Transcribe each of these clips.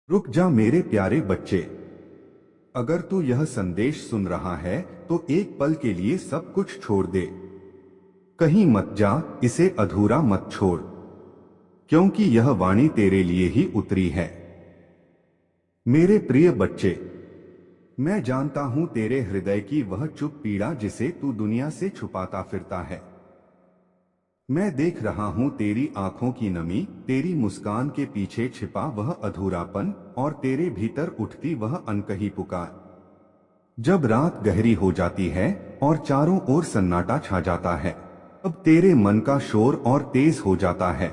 रुक जा मेरे प्यारे बच्चे। अगर तू यह संदेश सुन रहा है तो एक पल के लिए सब कुछ छोड़ दे। कहीं मत जा, इसे अधूरा मत छोड़, क्योंकि यह वाणी तेरे लिए ही उतरी है। मेरे प्रिय बच्चे, मैं जानता हूं तेरे हृदय की वह चुप पीड़ा जिसे तू दुनिया से छुपाता फिरता है। मैं देख रहा हूं तेरी आंखों की नमी, तेरी मुस्कान के पीछे छिपा वह अधूरापन और तेरे भीतर उठती वह अनकही पुकार। जब रात गहरी हो जाती है और चारों ओर सन्नाटा छा जाता है, अब तेरे मन का शोर और तेज हो जाता है।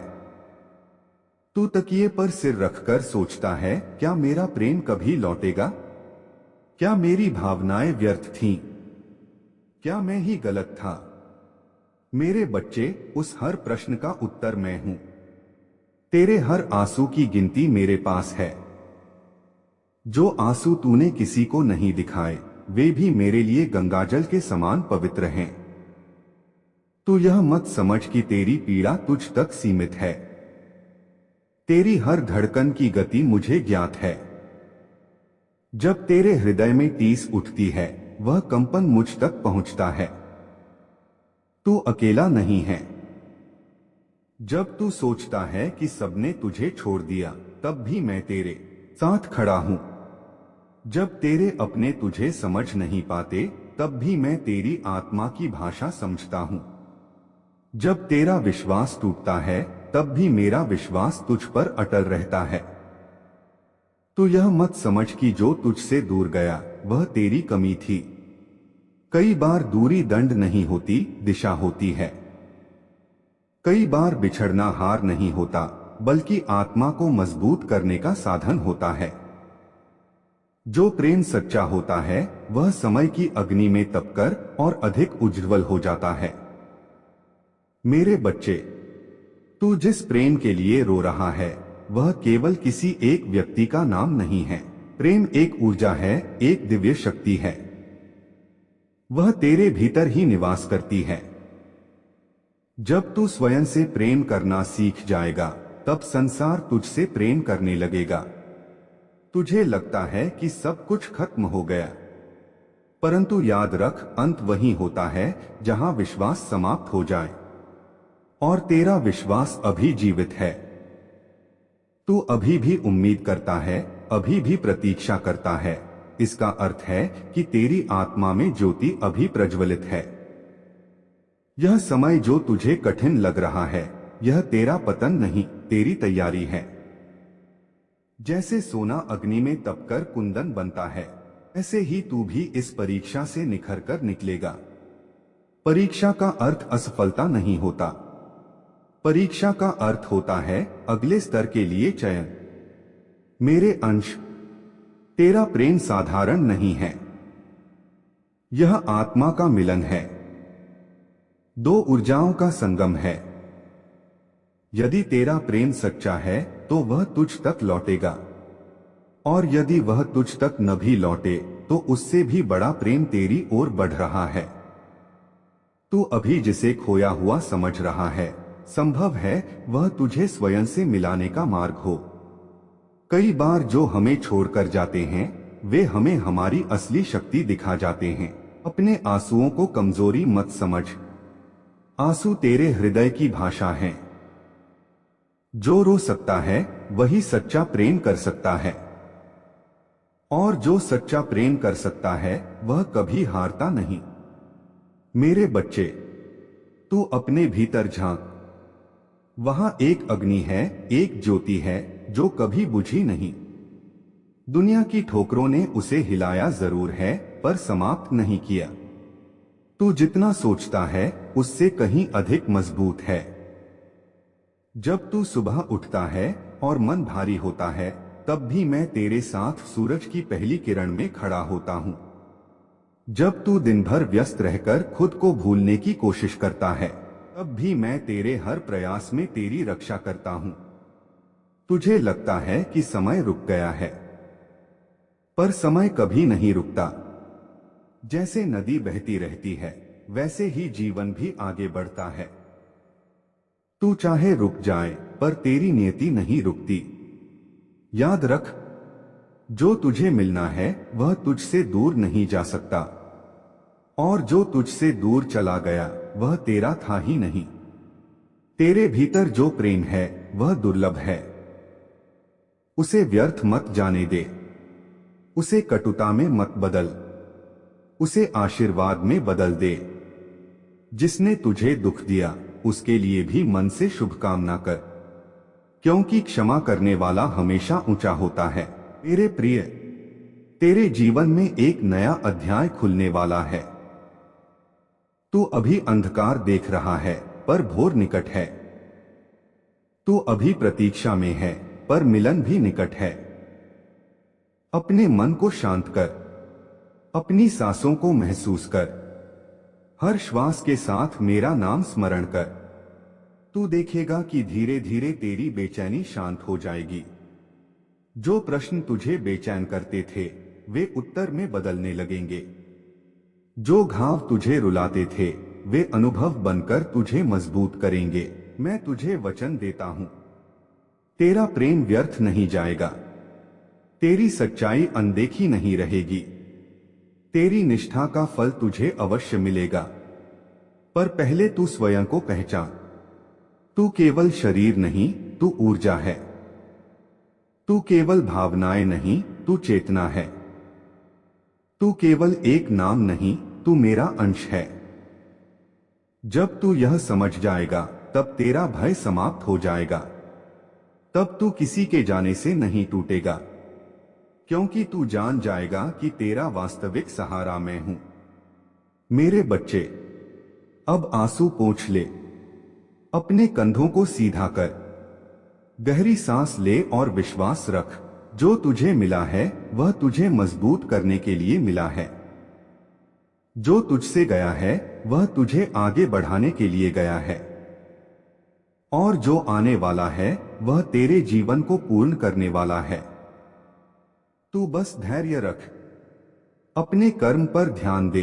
तू तकिए पर सिर रखकर सोचता है, क्या मेरा प्रेम कभी लौटेगा? क्या मेरी भावनाएं व्यर्थ थीं? क्या मैं ही गलत था? मेरे बच्चे, उस हर प्रश्न का उत्तर मैं हूं। तेरे हर आंसू की गिनती मेरे पास है। जो आंसू तूने किसी को नहीं दिखाए, वे भी मेरे लिए गंगाजल के समान पवित्र हैं। तू यह मत समझ कि तेरी पीड़ा तुझ तक सीमित है। तेरी हर धड़कन की गति मुझे ज्ञात है। जब तेरे हृदय में टीस उठती है, वह कंपन मुझ तक पहुंचता है। तू अकेला नहीं है। जब तू सोचता है कि सबने तुझे छोड़ दिया, तब भी मैं तेरे साथ खड़ा हूं। जब तेरे अपने तुझे समझ नहीं पाते, तब भी मैं तेरी आत्मा की भाषा समझता हूं। जब तेरा विश्वास टूटता है, तब भी मेरा विश्वास तुझ पर अटल रहता है। तू यह मत समझ कि जो तुझसे दूर गया वह तेरी कमी थी। कई बार दूरी दंड नहीं होती, दिशा होती है। कई बार बिछड़ना हार नहीं होता, बल्कि आत्मा को मजबूत करने का साधन होता है। जो प्रेम सच्चा होता है, वह समय की अग्नि में तपकर और अधिक उज्ज्वल हो जाता है। मेरे बच्चे, तू जिस प्रेम के लिए रो रहा है, वह केवल किसी एक व्यक्ति का नाम नहीं है। प्रेम एक ऊर्जा है, एक दिव्य शक्ति है। वह तेरे भीतर ही निवास करती है। जब तू स्वयं से प्रेम करना सीख जाएगा, तब संसार तुझसे प्रेम करने लगेगा। तुझे लगता है कि सब कुछ खत्म हो गया, परंतु याद रख, अंत वही होता है जहां विश्वास समाप्त हो जाए। और तेरा विश्वास अभी जीवित है। तू अभी भी उम्मीद करता है, अभी भी प्रतीक्षा करता है। इसका अर्थ है कि तेरी आत्मा में ज्योति अभी प्रज्वलित है। यह समय जो तुझे कठिन लग रहा है, यह तेरा पतन नहीं, तेरी तैयारी है। जैसे सोना अग्नि में तपकर कुंदन बनता है, ऐसे ही तू भी इस परीक्षा से निखरकर निकलेगा। परीक्षा का अर्थ असफलता नहीं होता। परीक्षा का अर्थ होता है अगले स्तर के लिए चयन। मेरे अंश, तेरा प्रेम साधारण नहीं है। यह आत्मा का मिलन है। दो ऊर्जाओं का संगम है। यदि तेरा प्रेम सच्चा है, तो वह तुझ तक लौटेगा। और यदि वह तुझ तक न भी लौटे, तो उससे भी बड़ा प्रेम तेरी ओर बढ़ रहा है। तू अभी जिसे खोया हुआ समझ रहा है, संभव है वह तुझे स्वयं से मिलाने का मार्ग हो। कई बार जो हमें छोड़कर जाते हैं, वे हमें हमारी असली शक्ति दिखा जाते हैं। अपने आंसुओं को कमजोरी मत समझ। आंसू तेरे हृदय की भाषा हैं। जो रो सकता है, वही सच्चा प्रेम कर सकता है। और जो सच्चा प्रेम कर सकता है, वह कभी हारता नहीं। मेरे बच्चे, तू अपने भीतर झांक। वहां एक अग्नि है, एक ज्योति है, जो कभी बुझी नहीं। दुनिया की ठोकरों ने उसे हिलाया जरूर है, पर समाप्त नहीं किया। तू जितना सोचता है, उससे कहीं अधिक मजबूत है। जब तू सुबह उठता है और मन भारी होता है, तब भी मैं तेरे साथ सूरज की पहली किरण में खड़ा होता हूं। जब तू दिन भर व्यस्त रहकर खुद को भूलने की कोशिश करता है, तब भी मैं तेरे हर प्रयास में तेरी रक्षा करता हूं। तुझे लगता है कि समय रुक गया है, पर समय कभी नहीं रुकता। जैसे नदी बहती रहती है, वैसे ही जीवन भी आगे बढ़ता है। तू चाहे रुक जाए, पर तेरी नियति नहीं रुकती। याद रख, जो तुझे मिलना है वह तुझसे दूर नहीं जा सकता, और जो तुझसे दूर चला गया वह तेरा था ही नहीं। तेरे भीतर जो प्रेम है वह दुर्लभ है, उसे व्यर्थ मत जाने दे, उसे कटुता में मत बदल, उसे आशीर्वाद में बदल दे। जिसने तुझे दुख दिया उसके लिए भी मन से शुभकामना कर, क्योंकि क्षमा करने वाला हमेशा ऊंचा होता है। मेरे प्रिय, तेरे जीवन में एक नया अध्याय खुलने वाला है। तू अभी अंधकार देख रहा है पर भोर निकट है। तू अभी प्रतीक्षा में है पर मिलन भी निकट है। अपने मन को शांत कर, अपनी सांसों को महसूस कर, हर श्वास के साथ मेरा नाम स्मरण कर। तू देखेगा कि धीरे धीरे तेरी बेचैनी शांत हो जाएगी। जो प्रश्न तुझे बेचैन करते थे वे उत्तर में बदलने लगेंगे। जो घाव तुझे रुलाते थे वे अनुभव बनकर तुझे मजबूत करेंगे। मैं तुझे वचन देता हूं, तेरा प्रेम व्यर्थ नहीं जाएगा, तेरी सच्चाई अनदेखी नहीं रहेगी, तेरी निष्ठा का फल तुझे अवश्य मिलेगा। पर पहले तू स्वयं को पहचान। तू केवल शरीर नहीं, तू ऊर्जा है। तू केवल भावनाएं नहीं, तू चेतना है। तू केवल एक नाम नहीं, तू मेरा अंश है। जब तू यह समझ जाएगा तब तेरा भय समाप्त हो जाएगा। तब तू किसी के जाने से नहीं टूटेगा, क्योंकि तू जान जाएगा कि तेरा वास्तविक सहारा मैं हूं। मेरे बच्चे, अब आंसू पोंछ ले, अपने कंधों को सीधा कर, गहरी सांस ले और विश्वास रख। जो तुझे मिला है वह तुझे मजबूत करने के लिए मिला है। जो तुझसे गया है वह तुझे आगे बढ़ाने के लिए गया है, और जो आने वाला है वह तेरे जीवन को पूर्ण करने वाला है। तू बस धैर्य रख, अपने कर्म पर ध्यान दे,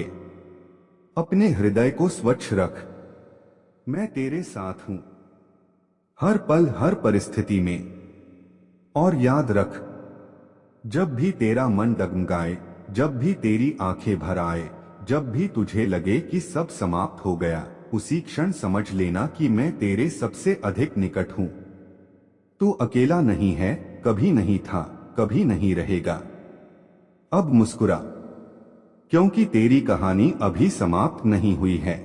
अपने हृदय को स्वच्छ रख। मैं तेरे साथ हूं, हर पल हर परिस्थिति में। और याद रख, जब भी तेरा मन डगमगाए, जब भी तेरी आंखें भर आए, जब भी तुझे लगे कि सब समाप्त हो गया, उसी क्षण समझ लेना कि मैं तेरे सबसे अधिक निकट हूं। तू अकेला नहीं है, कभी नहीं था, कभी नहीं रहेगा। अब मुस्कुरा, क्योंकि तेरी कहानी अभी समाप्त नहीं हुई है।